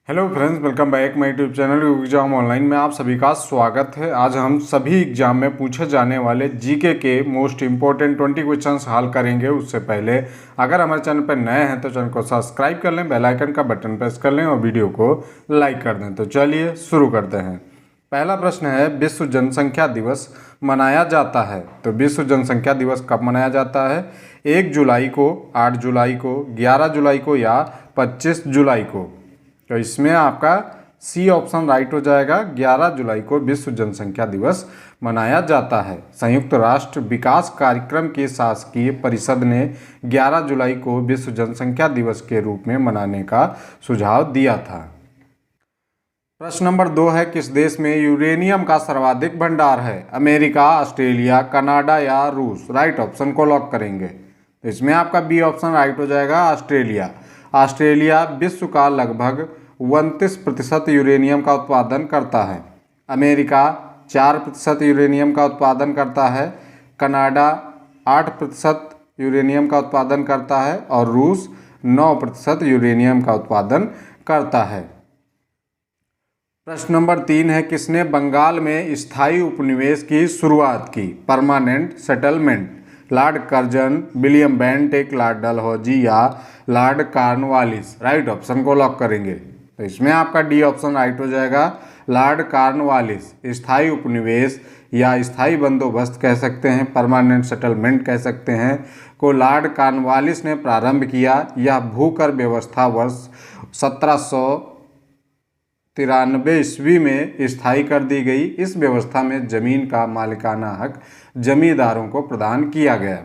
Hello friends, welcome back my YouTube channel exam online में आप सभी का स्वागत है। आज हम सभी एग्जाम में पूछे जाने वाले जीके के मोस्ट इंपॉर्टेंट 20 क्वेश्चंस हल करेंगे। उससे पहले अगर हमारे चैनल पर नए हैं तो चैनल को सब्सक्राइब कर लें, बेल आइकन का बटन प्रेस कर लें और वीडियो को लाइक कर दें। तो चलिए शुरू करते हैं। पहला प्रश्न है, विश्व जनसंख्या दिवस मनाया जाता है। तो विश्व जनसंख्या दिवस कब मनाया जाता है? 1 जुलाई को, 8 जुलाई को, 11 जुलाई को या 25 जुलाई को? तो इसमें आपका सी ऑप्शन राइट हो जाएगा। 11 जुलाई को विश्व जनसंख्या दिवस मनाया जाता है। संयुक्त राष्ट्र विकास कार्यक्रम की शासकीय परिषद ने 11 जुलाई को विश्व जनसंख्या दिवस के रूप में मनाने का सुझाव दिया था। प्रश्न नंबर 2 है, किस देश में यूरेनियम का सर्वाधिक भंडार है? अमेरिका, ऑस्ट्रेलिया, कनाडा या रूस? राइट ऑप्शन को लॉक करेंगे। तो इसमें आपका बी ऑप्शन राइट हो जाएगा, ऑस्ट्रेलिया। ऑस्ट्रेलिया विश्व का लगभग 29% यूरेनियम का उत्पादन करता है। अमेरिका 4% यूरेनियम का उत्पादन करता है। कनाडा 8% यूरेनियम का उत्पादन करता है और रूस 9% यूरेनियम का उत्पादन करता है। प्रश्न नंबर 3 है, किसने बंगाल में स्थायी उपनिवेश की शुरुआत की? Permanent settlement? Lord Curzon, William Bentinck, Lord Dalhousie या लॉर्ड कॉर्नवालिस? राइट ऑप्शन को लॉक करेंगे। तो इसमें आपका डी ऑप्शन राइट हो जाएगा, लॉर्ड कॉर्नवालिस। स्थायी उपनिवेश या स्थायी बंदोबस्त कह सकते हैं, परमानेंट सेटलमेंट कह सकते हैं, को लॉर्ड कॉर्नवालिस ने प्रारंभ किया। यह भूकर व्यवस्था वर्ष 1793 ईस्वी में स्थायी कर दी गई। इस व्यवस्था में जमीन का मालिकाना हक जमींदारों को प्रदान किया गया।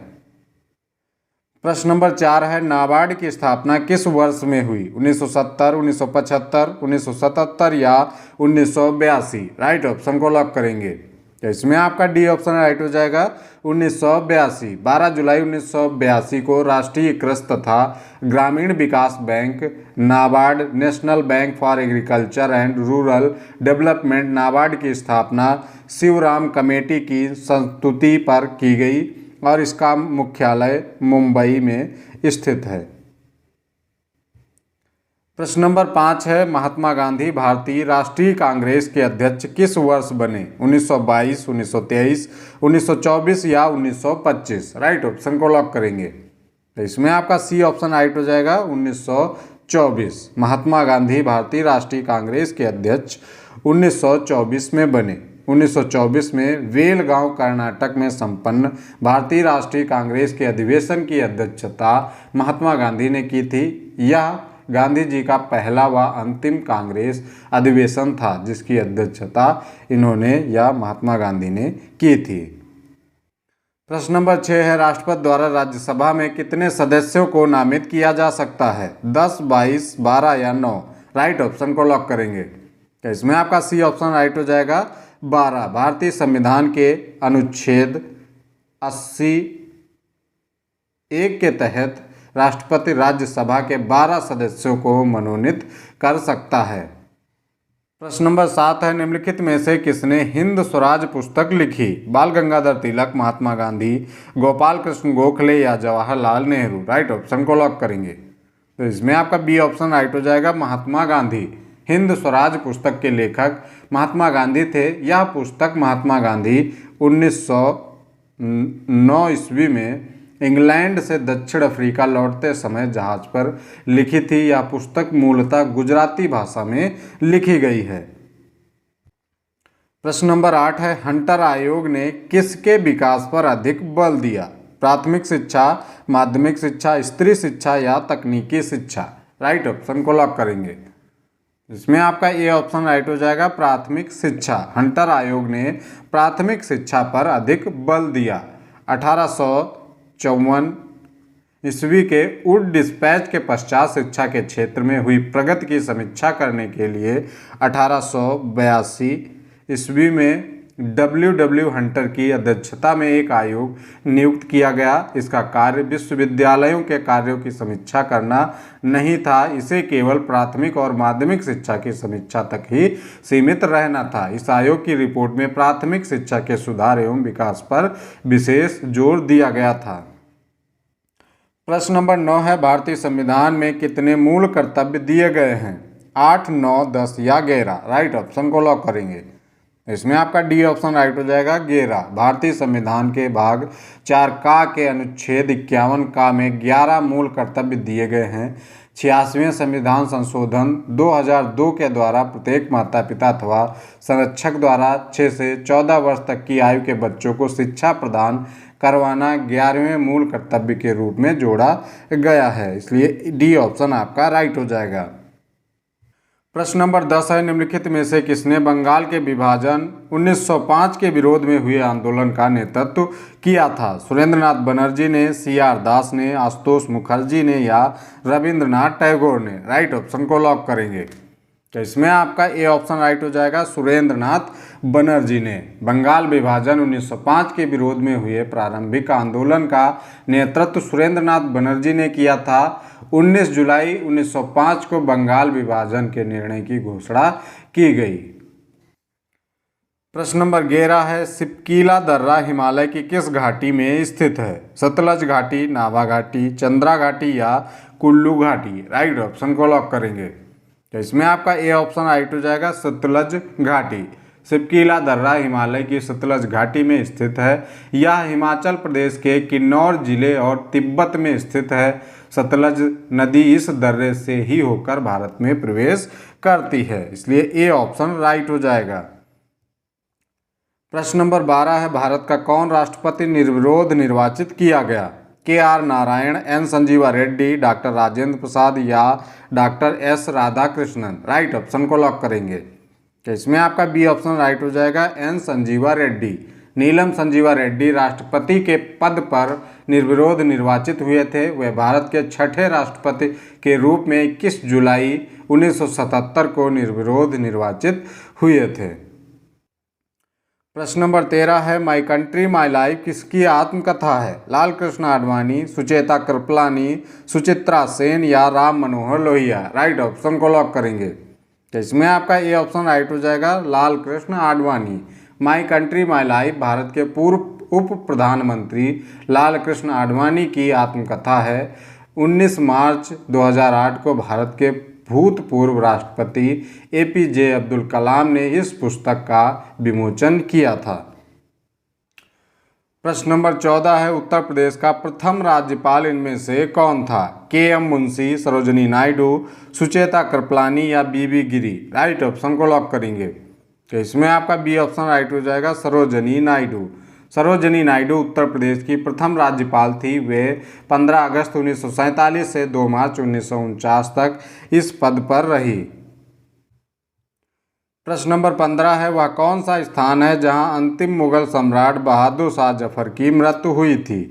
प्रश्न नंबर 4 है, नाबार्ड की स्थापना किस वर्ष में हुई? 1970, 1975, 1977 या 1982? राइट ऑप्शन को लॉक करेंगे। तो इसमें आपका डी ऑप्शन राइट हो जाएगा, 1982। 12 जुलाई 1982 को राष्ट्रीय कृषि तथा ग्रामीण विकास bank NABARD, national bank for agriculture and rural development NABARD की स्थापना शिवराम कमेटी की संस्तुति पर की गई और इसका मुख्यालय मुंबई में स्थित है। प्रश्न नंबर 5 है, महात्मा गांधी भारतीय राष्ट्रीय कांग्रेस के अध्यक्ष किस वर्ष बने? 1922, 1923, 1924 या 1925? राइट ऑप्शन को लॉक करेंगे। तो इसमें आपका सी ऑप्शन राइट हो जाएगा, 1924। महात्मा गांधी भारतीय राष्ट्रीय कांग्रेस के अध्यक्ष 1924 में बने। 1924 में वेलगांव कर्नाटक में संपन्न भारतीय राष्ट्रीय कांग्रेस के अधिवेशन की अध्यक्षता महात्मा गांधी ने की थी। यह गांधी जी का पहला व अंतिम कांग्रेस अधिवेशन था जिसकी अध्यक्षता इन्होंने या महात्मा गांधी ने की थी। प्रश्न नंबर 6 है, राष्ट्रपति द्वारा राज्यसभा में कितने सदस्यों को नामित किया जा सकता है? 10, 22, 12 या 9? राइट ऑप्शन को लॉक करेंगे। तो इसमें आपका सी ऑप्शन राइट हो जाएगा, 12। भारतीय संविधान के अनुच्छेद 80(1) के तहत राष्ट्रपति राज्यसभा के 12 सदस्यों को मनोनीत कर सकता है। प्रश्न नंबर 7 है, निम्नलिखित में से किसने हिंद स्वराज पुस्तक लिखी? बाल गंगाधर तिलक, महात्मा गांधी, गोपाल कृष्ण गोखले या जवाहरलाल नेहरू? राइट ऑप्शन को लॉक करेंगे। तो इसमें आपका बी ऑप्शन राइट हो जाएगा, महात्मा गांधी। हिंद स्वराज पुस्तक के लेखक महात्मा गांधी थे। यह पुस्तक महात्मा गांधी 1909 ईस्वी में इंग्लैंड से दक्षिण अफ्रीका लौटते समय जहाज पर लिखी थी। यह पुस्तक मूलतः गुजराती भाषा में लिखी गई है। प्रश्न नंबर 8 है, हंटर आयोग ने किसके विकास पर अधिक बल दिया? प्राथमिक शिक्षा, माध्यमिक शिक्षा, स्त्री शिक्षा या तकनीकी शिक्षा? राइट ऑप्शन को लॉक करेंगे। इसमें आपका ए ऑप्शन राइट हो जाएगा, प्राथमिक शिक्षा। हंटर आयोग ने प्राथमिक शिक्षा पर अधिक बल दिया। 1854 ईस्वी के वुड डिस्पैच के पश्चात शिक्षा के क्षेत्र में हुई प्रगति की समीक्षा करने के लिए 1882 ईस्वी में W. हंटर की अध्यक्षता में एक आयोग नियुक्त किया गया। इसका कार्य विश्वविद्यालयों के कार्यों की समीक्षा करना नहीं था, इसे केवल प्राथमिक और माध्यमिक शिक्षा की समीक्षा तक ही सीमित रहना था। इस आयोग की रिपोर्ट में प्राथमिक शिक्षा के सुधार एवं विकास पर विशेष जोर दिया गया था। प्रश्न नंबर 9 है, भारतीय संविधान में कितने मूल कर्तव्य दिए गए हैं? 8, 9, 10 या 11? राइट ऑप्शन को लॉक करेंगे। इसमें आपका डी ऑप्शन राइट हो जाएगा 11। भारतीय संविधान के भाग 4 का के अनुच्छेद 51 का में 11 मूल कर्तव्य दिए गए हैं। 86वें संविधान संशोधन 2002 के द्वारा प्रत्येक माता पिता अथवा संरक्षक द्वारा 6 से 14 वर्ष तक की आयु के बच्चों को शिक्षा प्रदान करवाना 11वें मूल कर्तव्य के रूप में जोड़ा गया है, इसलिए डी ऑप्शन आपका राइट हो जाएगा। प्रश्न नंबर 10 है, निम्नलिखित में से किसने बंगाल के विभाजन 1905 के विरोध में हुए आंदोलन का नेतृत्व किया था? सुरेंद्रनाथ बनर्जी ने, सी.आर. दास ने, आशुतोष मुखर्जी ने या रविंद्रनाथ टैगोर ने? राइट ऑप्शन को लॉक करेंगे। तो इसमें आपका ए ऑप्शन राइट हो जाएगा, सुरेंद्रनाथ बनर्जी ने। बंगाल विभाजन 1905 के विरोध में हुए प्रारंभिक आंदोलन का नेतृत्व सुरेंद्रनाथ बनर्जी ने किया था। 19 जुलाई 1905 को बंगाल विभाजन के निर्णय की घोषणा की गई। प्रश्न नंबर 11 है, सिपकीला दर्रा हिमालय की किस घाटी में स्थित है? सतलज घाटी, नाभा घाटी, चंद्रा घाटी या कुल्लू घाटी? राइट ऑप्शन को लॉक करेंगे। तो इसमें आपका ए ऑप्शन राइट हो जाएगा, सतलज घाटी। सिपकीला दर्रा हिमालय की सतलज घाटी में स्थित है। यह हिमाचल प्रदेश के किन्नौर जिले और तिब्बत में स्थित है। सतलज नदी इस दर्रे से ही होकर भारत में प्रवेश करती है, इसलिए ए ऑप्शन राइट हो जाएगा। प्रश्न नंबर 12 है, भारत का कौन राष्ट्रपति निर्विरोध निर्वाचित किया गया? K R. Narayan, N. Sanjeeva Reddy, doctor Rajendra Prasad या doctor S. Radhakrishnan? Right option को लॉक करेंगे। तो इसमें आपका बी ऑप्शन राइट हो जाएगा, एन. संजीवा रेड्डी। नीलम संजीवा रेड्डी राष्ट्रपति के पद पर निर्विरोध निर्वाचित हुए थे। वे भारत के छठे राष्ट्रपति के रूप में 21 जुलाई 1977 को निर्विरोध निर्वाचित हुए थे। प्रश्न नंबर 13 है, माई कंट्री माई लाइफ किसकी आत्मकथा है? लाल कृष्ण आडवाणी, सुचेता कृपलानी, सुचित्रा सेन या राम मनोहर लोहिया? राइट ऑप्शन को लॉक करेंगे। तो इसमें आपका ए ऑप्शन राइट हो जाएगा, Lal Krishna Advani. My country my life Bharat के पूर्व उप प्रधानमंत्री लाल कृष्ण आडवाणी की आत्मकथा है। 19 मार्च 2008 को भारत के भूतपूर्व राष्ट्रपति एपीजे अब्दुल कलाम ने इस पुस्तक का विमोचन किया था। प्रश्न नंबर 14 है, उत्तर प्रदेश का प्रथम राज्यपाल इनमें से कौन था? के.एम. मुंशी, सरोजनी नायडू, सुचेता कृपलानी या बी.बी. गिरी? राइट ऑप्शन को लॉक करेंगे। तो इसमें आपका बी ऑप्शन राइट हो जाएगा, सरोजनी नायडू। सरोजनी नायडू उत्तर प्रदेश की प्रथम राज्यपाल थी। वे 15 अगस्त 1947 से 2 मार्च 1949 तक इस पद पर रही। प्रश्न नंबर 15 है, वह कौन सा स्थान है जहां अंतिम मुगल सम्राट बहादुर शाह जफर की मृत्यु हुई थी?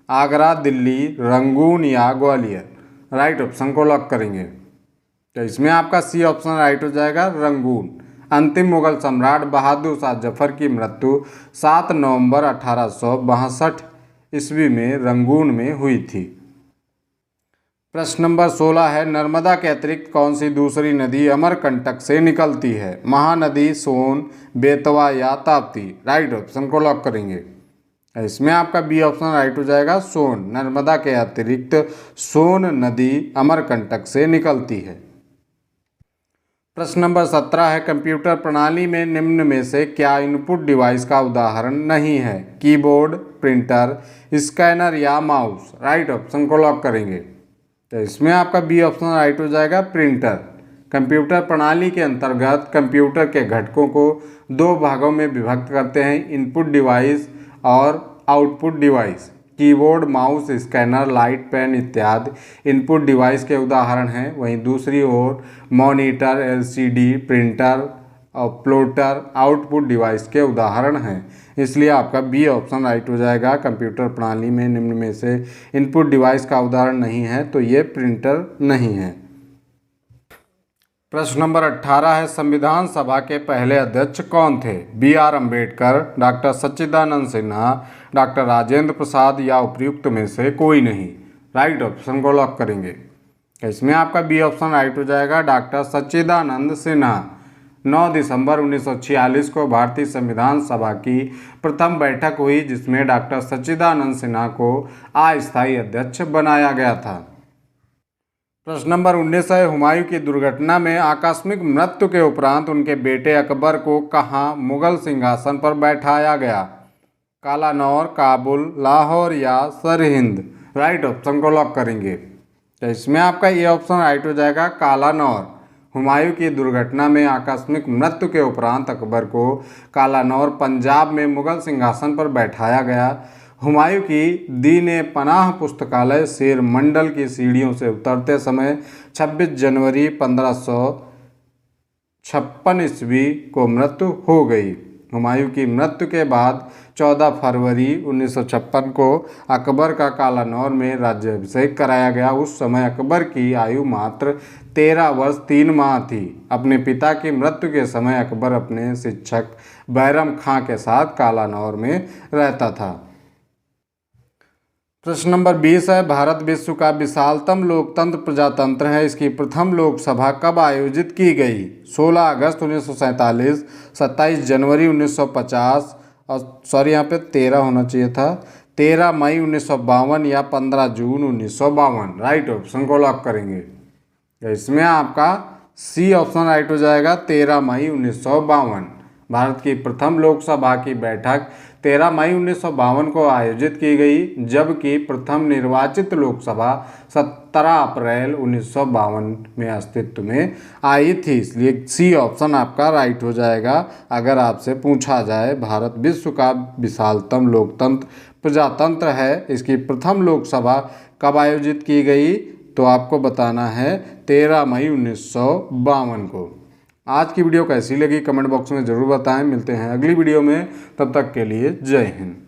आगरा, दिल्ली, रंगून या ग्वालियर? राइट ऑप्शन को लॉक करेंगे। तो इसमें आपका सी ऑप्शन राइट हो जाएगा, रंगून। अंतिम मुगल सम्राट बहादुर शाह जफर की मृत्यु 7 नवंबर 1862 ईस्वी में रंगून में हुई थी। प्रश्न नंबर 16 है, नर्मदा के अतिरिक्त कौन सी दूसरी नदी अमरकंटक से निकलती है? महानदी, सोन, बेतवा या ताप्ती? राइट ऑप्शन को लॉक करेंगे। इसमें आपका बी ऑप्शन राइट हो जाएगा, सोन। नर्मदा के अतिरिक्त सोन नदी अमरकंटक से निकलती है। प्रश्न नंबर 17 है, कंप्यूटर प्रणाली में निम्न में से क्या इनपुट डिवाइस का उदाहरण नहीं है? कीबोर्ड, प्रिंटर, स्कैनर या माउस? राइट ऑप्शन को लॉक करेंगे। तो इसमें आपका बी ऑप्शन राइट हो जाएगा, प्रिंटर। कंप्यूटर प्रणाली के अंतर्गत कंप्यूटर के घटकों को 2 भागों में विभक्त करते हैं, इनपुट डिवाइस और output device. Keyboard, mouse, scanner, light, pen इत्यादि इनपुट डिवाइस के उदाहरण हैं। वहीं दूसरी ओर मॉनिटर, एलसीडी, प्रिंटर और प्लॉटर आउटपुट डिवाइस के उदाहरण हैं। इसलिए आपका बी ऑप्शन राइट हो जाएगा। कंप्यूटर प्रणाली में निम्न में से इनपुट डिवाइस का उदाहरण नहीं है, तो ये प्रिंटर नहीं है। प्रश्न नंबर 18 है, संविधान सभा के पहले अध्यक्ष कौन थे? बी.आर. अम्बेडकर, डॉक्टर सच्चिदानंद सिन्हा, डॉक्टर राजेंद्र प्रसाद या उपर्युक्त में से कोई नहीं? राइट ऑप्शन को लॉक करेंगे। इसमें आपका बी ऑप्शन राइट हो जाएगा, डॉक्टर सच्चिदानंद सिन्हा। 9 दिसंबर 1946 को भारतीय संविधान सभा की प्रथम बैठक हुई, जिसमें डॉक्टर सच्चिदानंद सिन्हा को अस्थायी अध्यक्ष बनाया गया था। प्रश्न नंबर 19 है, हुमायूं की दुर्घटना में आकस्मिक मृत्यु के उपरांत उनके बेटे अकबर को कहाँ मुगल सिंहासन पर बैठाया गया? कालानौर, काबुल, लाहौर या सरहिंद? राइट ऑप्शन को लॉक करेंगे। तो इसमें आपका ये ऑप्शन राइट हो जाएगा, कालानौर। हुमायूं की दुर्घटना में आकस्मिक मृत्यु के उपरांत अकबर को कालानौर पंजाब में मुगल सिंहासन पर बैठाया गया। हुमायूं की दीन पनाह पुस्तकालय शेर मंडल की सीढ़ियों से उतरते समय 26 जनवरी 1556 ईस्वी को मृत्यु हो गई। हुमायूं की मृत्यु के बाद 14 फरवरी 1956 को अकबर का कालानौर में राज्याभिषेक कराया गया। उस समय अकबर की आयु मात्र 13 वर्ष 3 माह थी। अपने पिता की मृत्यु के समय अकबर अपने शिक्षक बैरम खां के साथ कालानौर में रहता था। प्रश्न नंबर 20 है, भारत विश्व का विशालतम लोकतंत्र प्रजातंत्र है। इसकी प्रथम लोकसभा कब आयोजित की गई? 16 अगस्त 1947, 27 जनवरी 1950 और सॉरी यहाँ पे 13 होना चाहिए था, 13 मई 1952 या 15 जून 1952? राइट ऑप्शन को लॉक करेंगे। इसमें आपका सी ऑप्शन राइट हो जाएगा, 13 मई 1952। भारत की प्रथम लोकसभा की बैठक 13 मई 1952 को आयोजित की गई, जबकि प्रथम निर्वाचित लोकसभा 17 अप्रैल 1952 में अस्तित्व में आई थी। इसलिए सी ऑप्शन आपका राइट हो जाएगा। अगर आपसे पूछा जाए भारत विश्व का विशालतम लोकतंत्र प्रजातंत्र है, इसकी प्रथम लोकसभा कब आयोजित की गई, तो आपको बताना है 13 मई 1952 को। आज की वीडियो कैसी लगी कमेंट बॉक्स में ज़रूर बताएं। मिलते हैं अगली वीडियो में, तब तक के लिए जय हिंद।